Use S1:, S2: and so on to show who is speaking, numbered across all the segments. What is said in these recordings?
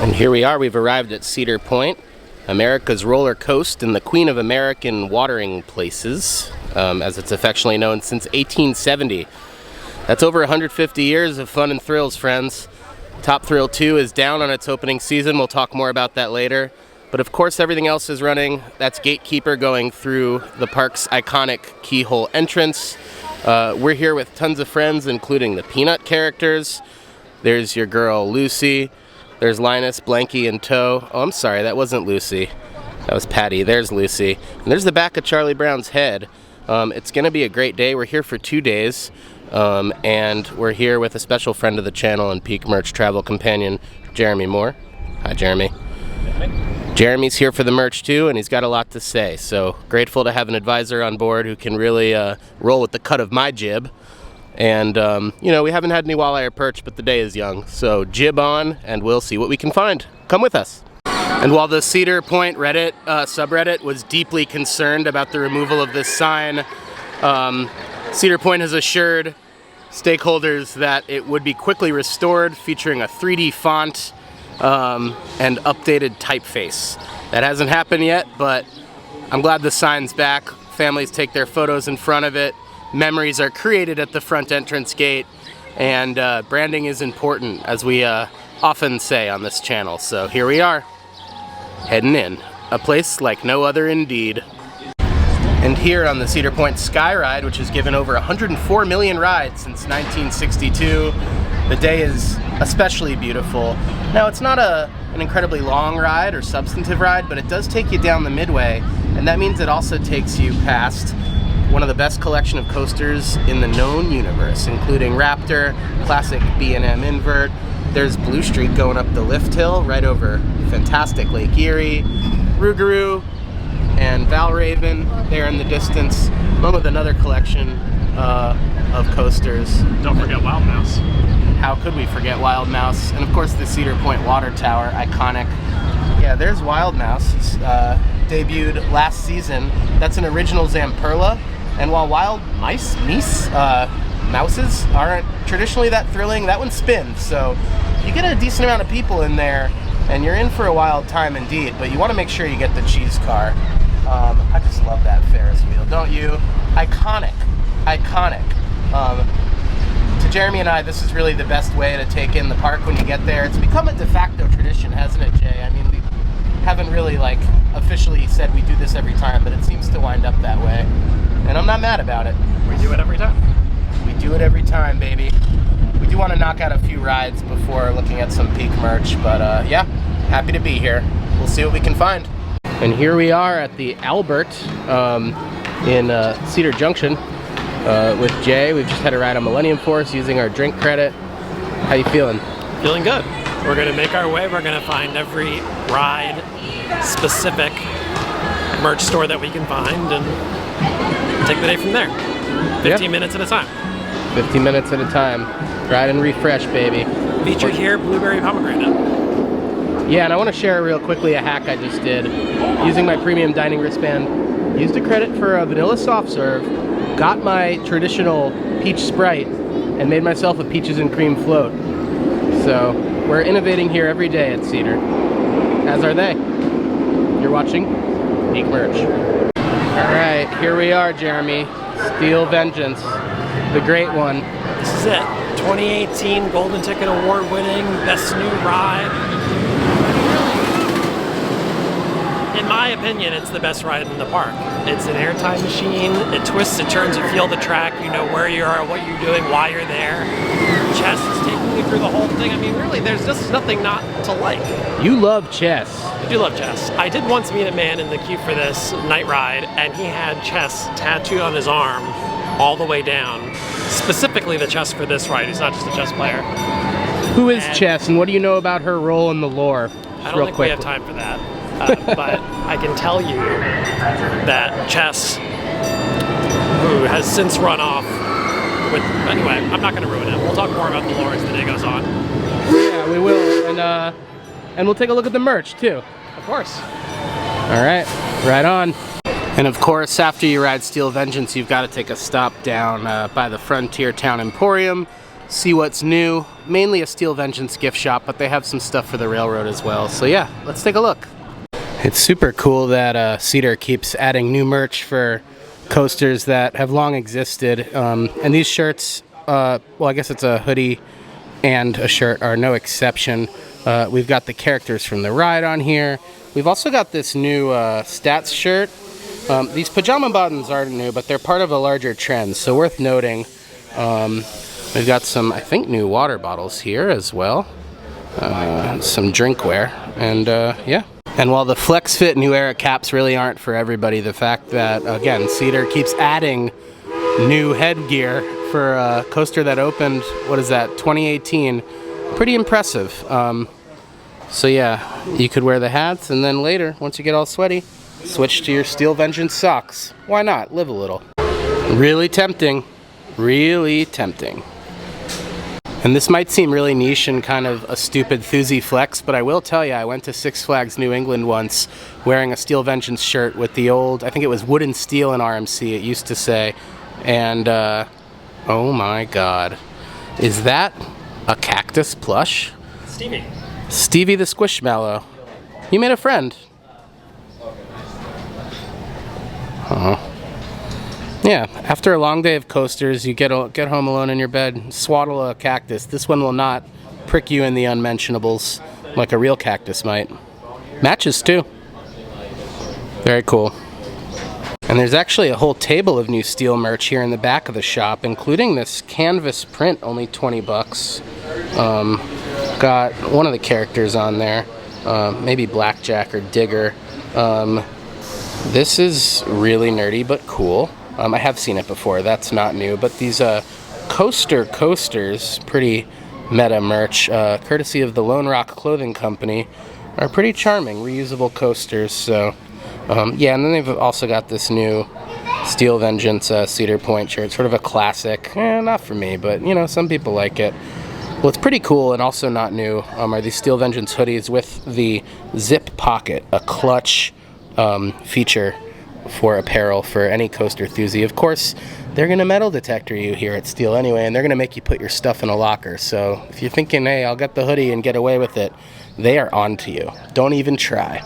S1: And here we are, we've arrived at Cedar Point, America's roller coast and the queen of American watering places, as it's affectionately known, since 1870. That's over 150 years of fun and thrills, friends. Top Thrill 2 is down on its opening season. We'll talk more about that later. But of course, everything else is running. That's Gatekeeper going through the park's iconic keyhole entrance. We're here with tons of friends, including the Peanut characters. There's your girl, Lucy. There's Linus, Blanky, and Toe. Oh, I'm sorry, that wasn't Lucy. That was Patty. There's Lucy. And there's the back of Charlie Brown's head. It's going to be a great day. We're here for 2 days. And we're here with a special friend of the channel and Peak Merch travel companion, Jeremy Moore. Hi, Jeremy. Jeremy's here for the merch too, and he's got a lot to say. So grateful to have an advisor on board who can really roll with the cut of my jib. And, you know, we haven't had any walleye or perch, but the day is young. So jib on, and we'll see what we can find. Come with us. And while the Cedar Point Reddit subreddit was deeply concerned about the removal of this sign, Cedar Point has assured stakeholders that it would be quickly restored, featuring a 3D font and updated typeface. That hasn't happened yet, but I'm glad the sign's back. Families take their photos in front of it. Memories are created at the front entrance gate, and branding is important, as we often say on this channel. So here we are, heading in. A place like no other indeed. And here on the Cedar Point Sky Ride, which has given over 104 million rides since 1962, the day is especially beautiful. Now, it's not an incredibly long ride or substantive ride, but it does take you down the midway, and that means it also takes you past one of the best collection of coasters in the known universe, including Raptor, classic B&M invert. There's Blue Streak going up the lift hill right over fantastic Lake Erie, Rougarou, and Valraven there in the distance, along with another collection of coasters.
S2: Don't forget Wild Mouse.
S1: How could we forget Wild Mouse? And of course the Cedar Point Water Tower, iconic. Yeah, there's Wild Mouse. It's debuted last season. That's an original Zamperla. And while wild mouses aren't traditionally that thrilling, that one spins. So you get a decent amount of people in there, and you're in for a wild time indeed. But you want to make sure you get the cheese car. I just love that Ferris wheel, don't you? Iconic, iconic. To Jeremy and I, this is really the best way to take in the park when you get there. It's become a de facto tradition, hasn't it, Jay? I mean, we haven't really officially said we do this every time, but it seems to wind up that way. And I'm not mad about it.
S2: We do it every time.
S1: We do it every time, baby. We do want to knock out a few rides before looking at some Peak merch, but yeah, happy to be here. We'll see what we can find. And here we are at the Albert in Cedar Junction with Jay. We've just had a ride on Millennium Force using our drink credit. How you feeling?
S2: Feeling good. We're going to make our way. We're going to find every ride-specific merch store that we can find and take the day from there. 15 minutes at a time. 15 minutes at a time. Ride and refresh, baby. Featured here, blueberry pomegranate.
S1: Yeah, and I want to share real quickly a hack I just did. Using my premium dining wristband, used a credit for a vanilla soft serve, got my traditional peach Sprite, and made myself a peaches and cream float. So we're innovating here every day at Cedar, as are they. You're watching Peak Merch. All right, here we are, Jeremy. Steel Vengeance, the great one.
S2: This is it. 2018 Golden Ticket Award winning Best New Ride. In my opinion, it's the best ride in the park. It's an airtime machine. It twists, it turns, you feel the track, you know where you are, what you're doing, why you're there. Chess is taking you through the whole thing. I mean, really, there's just nothing not to like.
S1: You love chess.
S2: I do love chess. I did once meet a man in the queue for this night ride, and he had chess tattooed on his arm all the way down. Specifically the chess for this ride. He's not just a chess player.
S1: Who is Chess, and what do you know about her role in the lore?
S2: I don't think we have time for that. But I can tell you that Chess, who has since run off with, anyway, I'm not going to ruin it. We'll talk more about the lore as the day goes on.
S1: Yeah, we will, and we'll take a look at the merch too.
S2: Of course.
S1: All right, right on. And of course, after you ride Steel Vengeance, you've got to take a stop down by the Frontier Town Emporium, see what's new, mainly a Steel Vengeance gift shop, but they have some stuff for the railroad as well. So yeah, let's take a look. It's super cool that Cedar keeps adding new merch for coasters that have long existed. And these shirts, well, I guess it's a hoodie and a shirt, are no exception. We've got the characters from the ride on here. We've also got this new Stats shirt. These pajama buttons aren't new, but they're part of a larger trend, so worth noting. We've got some, I think, new water bottles here as well. Some drinkware, and yeah. And while the Flex Fit New Era caps really aren't for everybody, the fact that, again, Cedar keeps adding new headgear for a coaster that opened, what is that, 2018, pretty impressive. So yeah, you could wear the hats, and then later, once you get all sweaty, switch to your Steel Vengeance socks. Why not? Live a little. Really tempting. Really tempting. And this might seem really niche and kind of a stupid Thuzy flex, but I will tell you, I went to Six Flags New England once wearing a Steel Vengeance shirt with the old, I think it was Wood and Steel in RMC, it used to say. And, oh my god. Is that a cactus plush?
S2: Stevie.
S1: Stevie the Squishmallow. You made a friend. Oh. Yeah, after a long day of coasters, you get home alone in your bed, swaddle a cactus. This one will not prick you in the unmentionables like a real cactus might. Matches too. Very cool. And there's actually a whole table of new Steel merch here in the back of the shop, including this canvas print, only 20 bucks. Got one of the characters on there, maybe Blackjack or Digger. This is really nerdy but cool. I have seen it before, that's not new, but these coasters, pretty meta merch, courtesy of the Lone Rock Clothing Company, are pretty charming, reusable coasters. So yeah, and then they've also got this new Steel Vengeance Cedar Point shirt, sort of a classic. Not for me, but you know, some people like it. What's pretty cool and also not new are these Steel Vengeance hoodies with the zip pocket, a clutch feature for apparel for any coaster Thuzy. Of course, they're going to metal detector you here at Steel anyway, and they're going to make you put your stuff in a locker. So if you're thinking, hey, I'll get the hoodie and get away with it, they are on to you. Don't even try.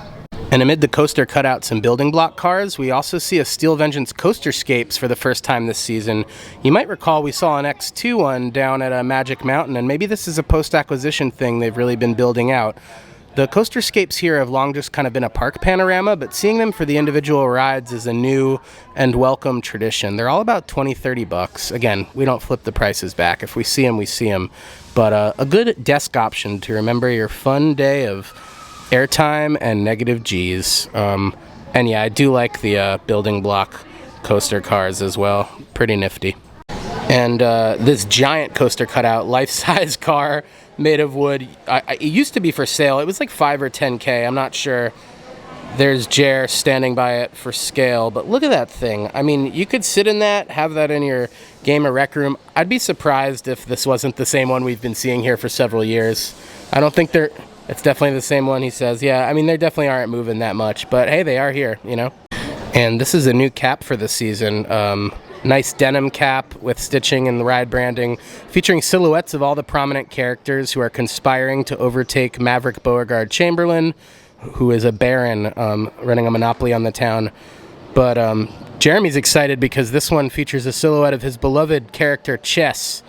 S1: And amid the coaster cutouts and building block cars, we also see a Steel Vengeance Coasterscapes for the first time this season. You might recall we saw an X2 one down at Magic Mountain, and maybe this is a post-acquisition thing they've really been building out. The Coasterscapes here have long just kind of been a park panorama, but seeing them for the individual rides is a new and welcome tradition. They're all about 20, 30 bucks. Again, we don't flip the prices back. If we see them, we see them. But a good desk option to remember your fun day of airtime and negative G's. And yeah, I do like the building block coaster cars as well. Pretty nifty. And this giant coaster cutout, life-size car made of wood. It used to be for sale. It was like 5 or 10K. I'm not sure. There's Jer standing by it for scale, but look at that thing. I mean, you could sit in that, have that in your game or rec room. I'd be surprised if this wasn't the same one we've been seeing here for several years. I don't think it's definitely the same one, he says. Yeah, I mean, they definitely aren't moving that much, but hey, they are here, you know? And this is a new cap for the season. Nice denim cap with stitching and the ride branding, featuring silhouettes of all the prominent characters who are conspiring to overtake Maverick Beauregard Chamberlain, who is a baron running a monopoly on the town. But Jeremy's excited because this one features a silhouette of his beloved character Chess.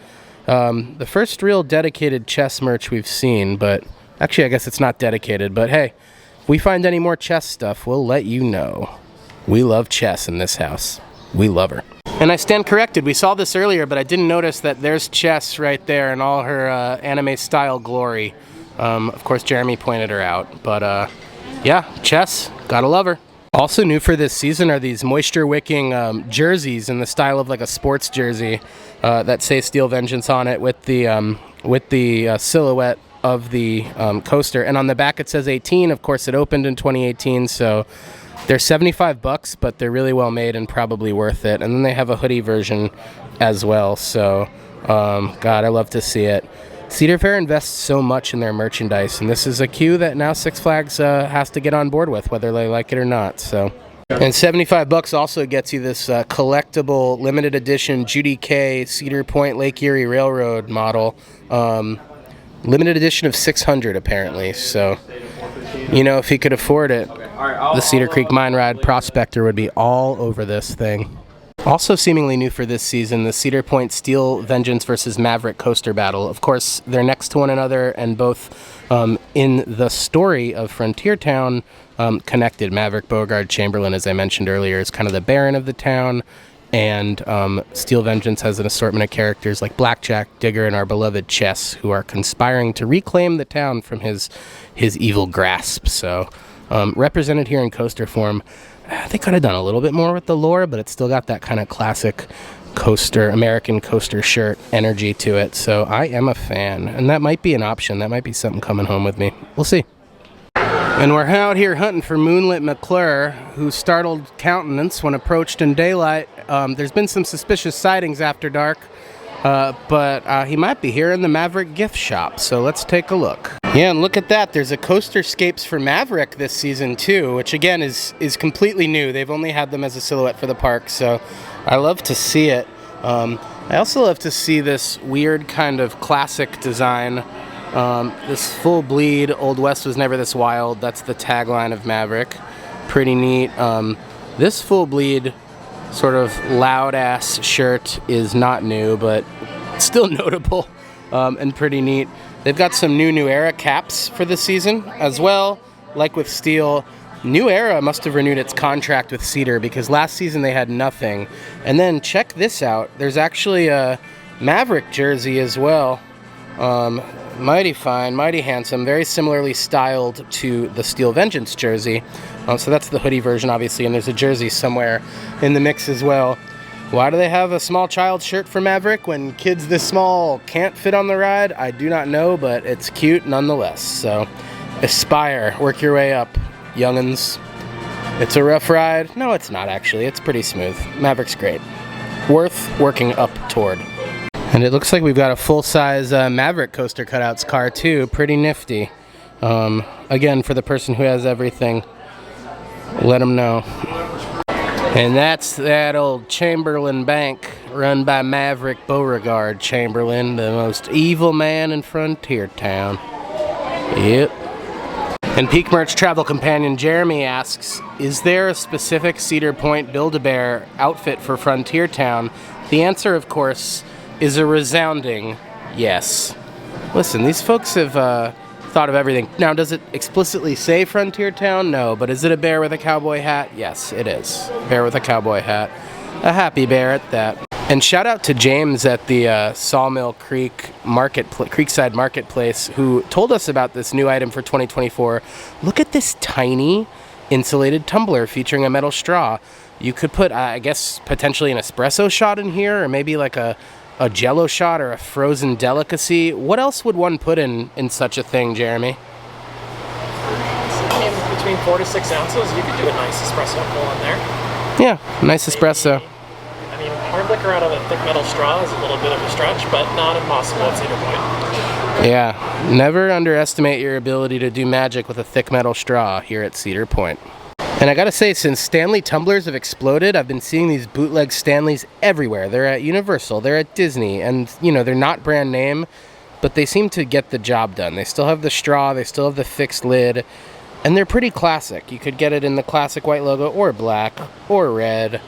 S1: The first real dedicated Chess merch we've seen, but actually I guess it's not dedicated, but hey, if we find any more Chess stuff, we'll let you know. We love Chess in this house. We love her. And I stand corrected, we saw this earlier, but I didn't notice that there's Chess right there in all her anime-style glory. Of course, Jeremy pointed her out, but yeah, Chess, gotta love her. Also new for this season are these moisture-wicking jerseys in the style of like a sports jersey that say Steel Vengeance on it with the silhouette of the coaster. And on the back it says 18. Of course, it opened in 2018, so they're 75 bucks, but they're really well made and probably worth it. And then they have a hoodie version as well. So, God, I love to see it. Cedar Fair invests so much in their merchandise, and this is a queue that now Six Flags has to get on board with, whether they like it or not. So, and 75 bucks also gets you this collectible limited edition Judy K. Cedar Point Lake Erie Railroad model. Limited edition of 600 apparently, so if he could afford it, the Cedar Creek Mine Ride Prospector would be all over this thing. Also seemingly new for this season, the Cedar Point Steel Vengeance versus Maverick coaster battle. Of course, they're next to one another and both in the story of Frontier Town connected. Maverick Beauregard Chamberlain, as I mentioned earlier, is kind of the Baron of the town, and Steel Vengeance has an assortment of characters like Blackjack, Digger, and our beloved Chess, who are conspiring to reclaim the town from his evil grasp. So represented here in coaster form. They could have done a little bit more with the lore, but it's still got that kind of classic coaster, American coaster shirt energy to it. So I am a fan, and that might be an option. That might be something coming home with me. We'll see. And we're out here hunting for Moonlit McClure, whose startled countenance when approached in daylight. There's been some suspicious sightings after dark, but he might be here in the Maverick gift shop, so let's take a look. Yeah, and look at that. There's a Coasterscapes for Maverick this season too, which again is completely new. They've only had them as a silhouette for the park, so I love to see it. I also love to see this weird kind of classic design. This full bleed, Old West was never this wild. That's the tagline of Maverick. Pretty neat. This full bleed sort of loud ass shirt is not new, but still notable and pretty neat. They've got some new Era caps for this season as well. Like with Steel, New Era must have renewed its contract with Cedar because last season they had nothing. And then check this out. There's actually a Maverick jersey as well. Mighty fine, mighty handsome, very similarly styled to the Steel Vengeance jersey. So that's the hoodie version, obviously, and there's a jersey somewhere in the mix as well. Why do they have a small child shirt for Maverick when kids this small can't fit on the ride? I do not know, but it's cute nonetheless. So aspire, work your way up, young'uns. It's a rough ride. No, it's not actually. It's pretty smooth. Maverick's great. Worth working up toward. And it looks like we've got a full-size Maverick coaster cutouts car too. Pretty nifty. Again, for the person who has everything, let them know. And that's that old Chamberlain Bank run by Maverick Beauregard Chamberlain, the most evil man in Frontier Town. Yep. And Peak Merch Travel Companion Jeremy asks, is there a specific Cedar Point Build-A-Bear outfit for Frontier Town? The answer, of course, is a resounding yes. Listen, these folks have thought of everything. Now, does it explicitly say Frontier Town? No, but is it a bear with a cowboy hat? Yes, it is. Bear with a cowboy hat. A happy bear at that. And shout out to James at the Sawmill Creek Creekside Marketplace, who told us about this new item for 2024. Look at this tiny insulated tumbler featuring a metal straw. You could put, I guess, potentially an espresso shot in here, or maybe like a Jell-O shot or a frozen delicacy. What else would one put in such a thing, Jeremy?
S2: I mean, between 4 to 6 ounces, you could do a nice espresso pull in there.
S1: Yeah, nice espresso.
S2: I mean, hard liquor out of a thick metal straw is a little bit of a stretch, but not impossible at Cedar Point.
S1: Yeah, never underestimate your ability to do magic with a thick metal straw here at Cedar Point. And I gotta say, since Stanley tumblers have exploded, I've been seeing these bootleg Stanleys everywhere. They're at Universal, they're at Disney, and they're not brand name, but they seem to get the job done. They still have the straw, they still have the fixed lid, and they're pretty classic. You could get it in the classic white logo, or black, or red.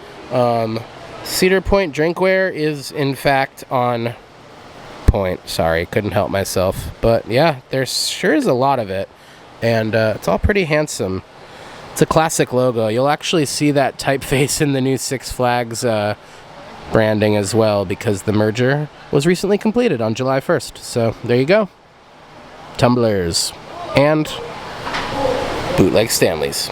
S1: Cedar Point drinkware is, in fact, on point. Sorry, couldn't help myself. But yeah, there sure is a lot of it, and it's all pretty handsome. It's a classic logo. You'll actually see that typeface in the new Six Flags branding as well, because the merger was recently completed on July 1st. So there you go. Tumblers and bootleg Stanleys.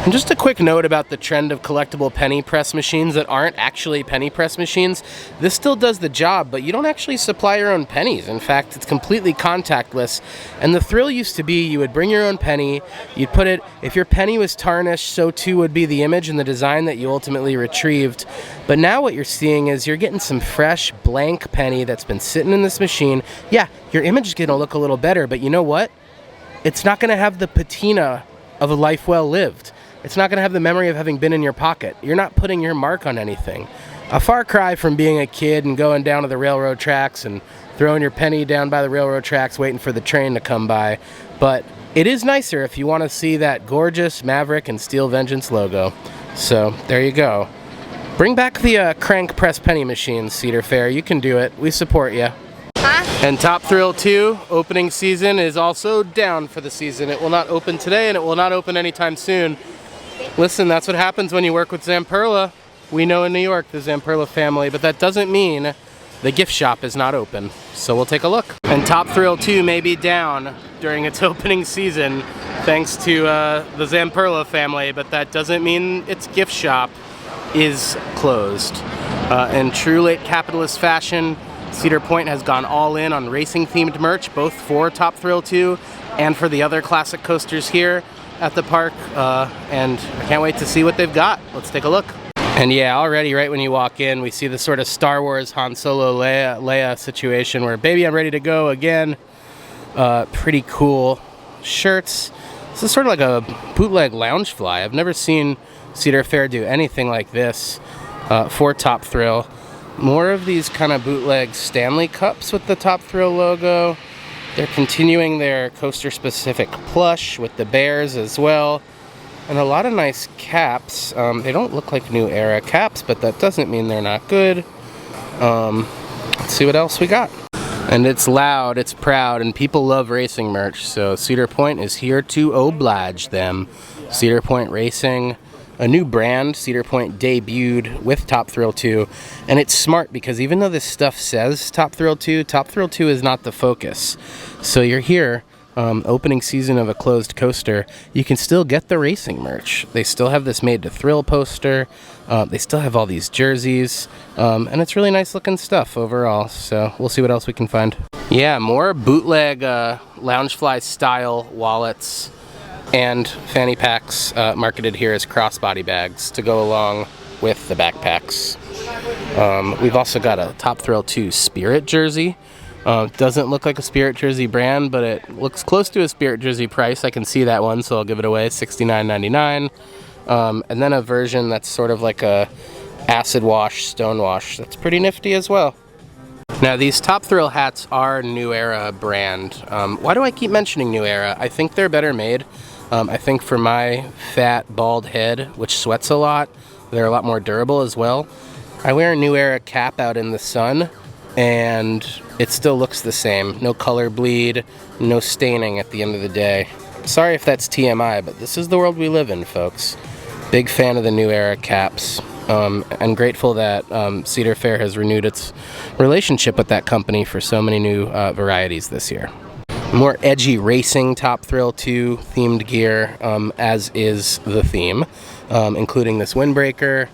S1: And just a quick note about the trend of collectible penny press machines that aren't actually penny press machines. This still does the job, but you don't actually supply your own pennies. In fact, it's completely contactless. And the thrill used to be you would bring your own penny, you'd put it, if your penny was tarnished, so too would be the image and the design that you ultimately retrieved. But now what you're seeing is you're getting some fresh, blank penny that's been sitting in this machine. Yeah, your image is gonna look a little better, but you know what? It's not gonna have the patina of a life well lived. It's not going to have the memory of having been in your pocket. You're not putting your mark on anything. A far cry from being a kid and going down to the railroad tracks and throwing your penny down by the railroad tracks waiting for the train to come by. But it is nicer if you want to see that gorgeous Maverick and Steel Vengeance logo. So there you go. Bring back the crank press penny machines, Cedar Fair. You can do it. We support you. And Top Thrill 2 opening season is also down for the season. It will not open today, and it will not open anytime soon. Listen, that's what happens when you work with Zamperla. We know in New York, the Zamperla family, but that doesn't mean the gift shop is not open. So we'll take a look. And Top Thrill 2 may be down during its opening season thanks to the Zamperla family, but that doesn't mean its gift shop is closed. In true late capitalist fashion, Cedar Point has gone all in on racing themed merch, both for Top Thrill 2 and for the other classic coasters here at the park, and I can't wait to see what they've got. Let's take a look. And yeah, already right when you walk in, we see the sort of Star Wars Han Solo Leia situation where, baby, I'm ready to go again. Pretty cool shirts. This is sort of like a bootleg Loungefly. I've never seen Cedar Fair do anything like this for Top Thrill. More of these kind of bootleg Stanley Cups with the Top Thrill logo. They're continuing their coaster-specific plush with the bears as well. And a lot of nice caps. They don't look like New Era caps, but that doesn't mean they're not good. Let's see what else we got. And it's loud, it's proud, and people love racing merch, so Cedar Point is here to oblige them. Cedar Point Racing, a new brand. Cedar Point debuted with Top Thrill 2, and it's smart because even though this stuff says Top Thrill 2 is not the focus. So you're here, opening season of a closed coaster, you can still get the racing merch. They still have this Made to Thrill poster, they still have all these jerseys, and it's really nice looking stuff overall, so we'll see what else we can find. Yeah, more bootleg Loungefly style wallets and fanny packs marketed here as crossbody bags to go along with the backpacks. We've also got a Top Thrill 2 Spirit jersey. Doesn't look like a Spirit jersey brand, but it looks close to a Spirit jersey price. I can see that one, so I'll give it away, $69.99. And then a version that's sort of like a acid wash, stone wash. That's pretty nifty as well. Now these Top Thrill hats are New Era brand. Why do I keep mentioning New Era? I think they're better made. I think for my fat, bald head, which sweats a lot, they're a lot more durable as well. I wear a New Era cap out in the sun, and it still looks the same. No color bleed, no staining at the end of the day. Sorry if that's TMI, but this is the world we live in, folks. Big fan of the New Era caps. I'm grateful that Cedar Fair has renewed its relationship with that company for so many new varieties this year. More edgy racing Top Thrill 2 themed gear, as is the theme, including this windbreaker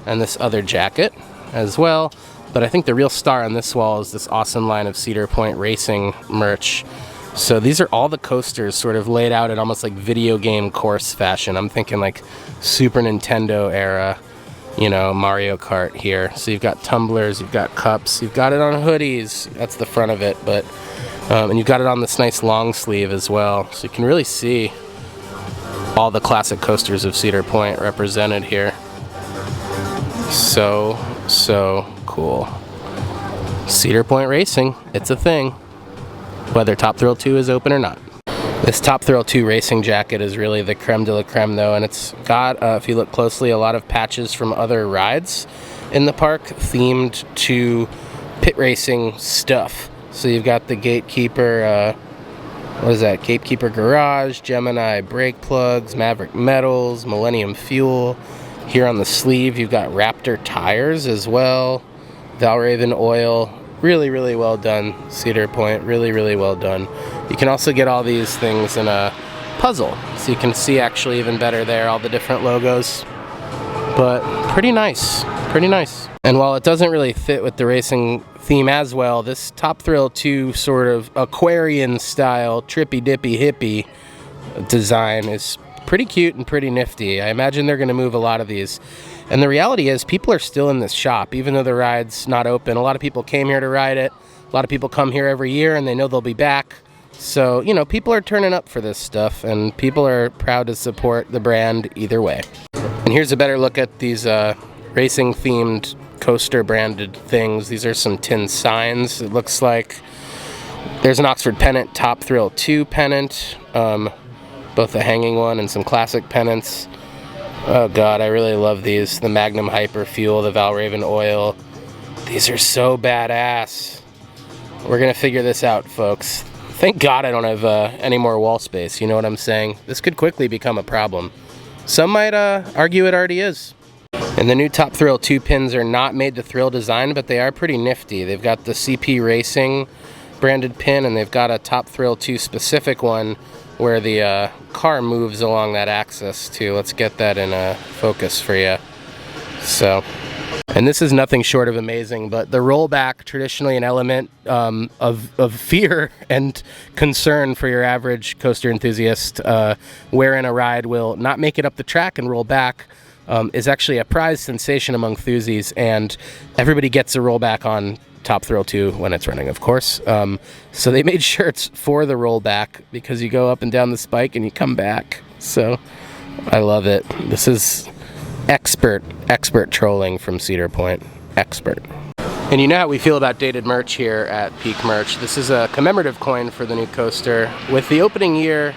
S1: and this other jacket as well. But I think the real star on this wall is this awesome line of Cedar Point Racing merch. So these are all the coasters sort of laid out in almost like video game course fashion. I'm thinking like Super Nintendo era, you know, Mario Kart here. So you've got tumblers, you've got cups, you've got it on hoodies. That's the front of it, but and you've got it on this nice long sleeve as well. So you can really see all the classic coasters of Cedar Point represented here. So cool. Cedar Point Racing, it's a thing, whether Top Thrill 2 is open or not. This Top Thrill 2 racing jacket is really the creme de la creme though, and it's got, if you look closely, a lot of patches from other rides in the park themed to pit racing stuff. So you've got the Gatekeeper, what is that? Gatekeeper Garage, Gemini brake plugs, Maverick metals, Millennium Fuel. Here on the sleeve, you've got Raptor tires as well, Valraven oil. Really, really well done, Cedar Point. Really, really well done. You can also get all these things in a puzzle, so you can see actually even better there all the different logos. But pretty nice, pretty nice. And while it doesn't really fit with the racing theme as well, this Top Thrill 2 sort of Aquarian style, trippy dippy hippie design is pretty cute and pretty nifty. I imagine they're going to move a lot of these. And the reality is people are still in this shop, even though the ride's not open. A lot of people came here to ride it. A lot of people come here every year and they know they'll be back. So, you know, people are turning up for this stuff and people are proud to support the brand either way. And here's a better look at these racing themed coaster branded things. These are some tin signs. It looks like There's an Oxford pennant, Top Thrill 2 pennant, both the hanging one and some classic pennants. Oh god, I really love these. The Magnum Hyper Fuel, the Valraven Oil. These are so badass. We're gonna figure this out, folks. Thank God I don't have any more wall space, you know what I'm saying? This could quickly become a problem. Some might argue it already is. And the new Top Thrill 2 pins are not made to thrill design, but they are pretty nifty. They've got the CP Racing branded pin, and they've got a Top Thrill 2 specific one where the car moves along that axis too. Let's get that in focus for you. So, and this is nothing short of amazing, but the rollback, traditionally an element of fear and concern for your average coaster enthusiast, wherein a ride will not make it up the track and roll back, is actually a prized sensation among enthusiasts, and everybody gets a rollback on Top Thrill 2 when it's running, of course. So they made shirts for the rollback because you go up and down the spike and you come back. So I love it. This is expert trolling from Cedar Point. Expert. And you know how we feel about dated merch here at Peak Merch. This is a commemorative coin for the new coaster with the opening year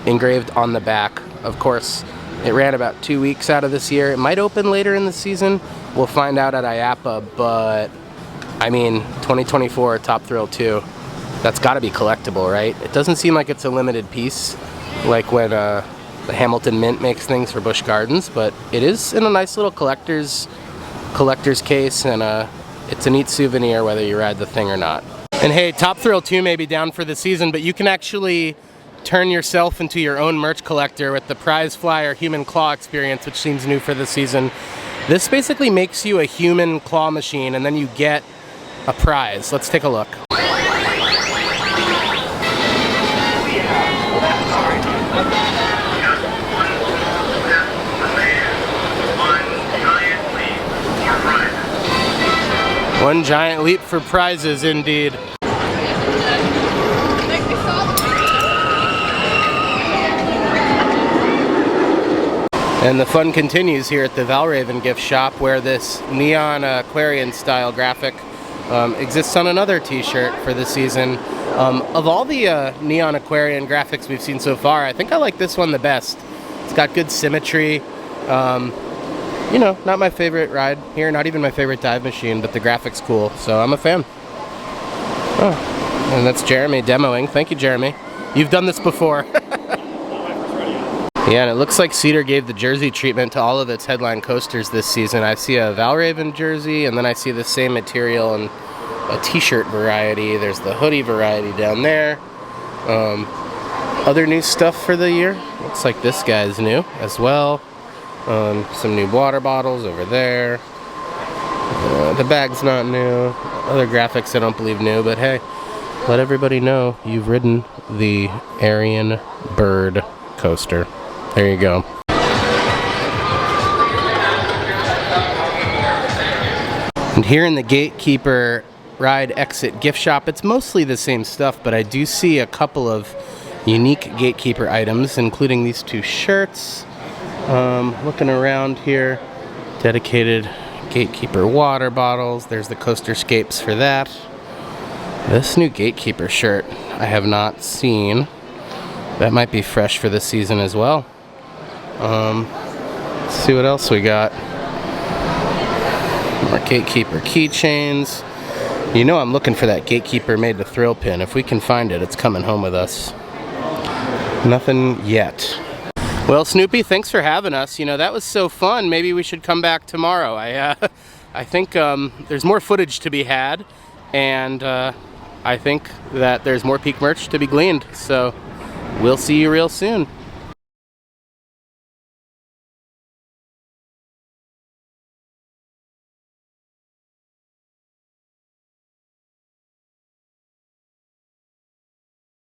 S1: engraved on the back. Of course, it ran about 2 weeks out of this year. It might open later in the season. We'll find out at IAAPA, but I mean, 2024 Top Thrill 2, that's got to be collectible, right? It doesn't seem like it's a limited piece, like when the Hamilton Mint makes things for Busch Gardens, but it is in a nice little collector's case, and it's a neat souvenir whether you ride the thing or not. And hey, Top Thrill 2 may be down for the season, but you can actually turn yourself into your own merch collector with the Prize Flyer Human Claw experience, which seems new for the season. This basically makes you a human claw machine, and then you get a prize. Let's take a look. One giant leap for prizes, indeed. And the fun continues here at the Valraven gift shop, where this neon Aquarian style graphic exists on another t-shirt for the season. Of all the neon Aquarian graphics we've seen so far, I think I like this one the best. It's got good symmetry. You know, not my favorite ride here, not even my favorite dive machine, but the graphics cool, so I'm a fan. Oh, and that's Jeremy demoing. Thank you, Jeremy. You've done this before. Yeah, and it looks like Cedar gave the jersey treatment to all of its headline coasters this season. I see a Valraven jersey, and then I see the same material in a t-shirt variety. There's the hoodie variety down there. Other new stuff for the year. Looks like this guy's new as well. Some new water bottles over there. The bag's not new. Other graphics I don't believe new, but hey, let everybody know you've ridden the Aryan Bird coaster. There you go. And here in the Gatekeeper Ride Exit gift shop, it's mostly the same stuff, but I do see a couple of unique Gatekeeper items, including these two shirts. Looking around here, dedicated Gatekeeper water bottles. There's the Coasterscapes for that. This new Gatekeeper shirt I have not seen. That might be fresh for this season as well. Let's see what else we got. More Gatekeeper keychains. You know I'm looking for that Gatekeeper Made to Thrill pin. If we can find it, it's coming home with us. Nothing yet. Well, Snoopy, thanks for having us. You know, that was so fun. Maybe we should come back tomorrow. I think there's more footage to be had, and I think that there's more Peak merch to be gleaned. So we'll see you real soon.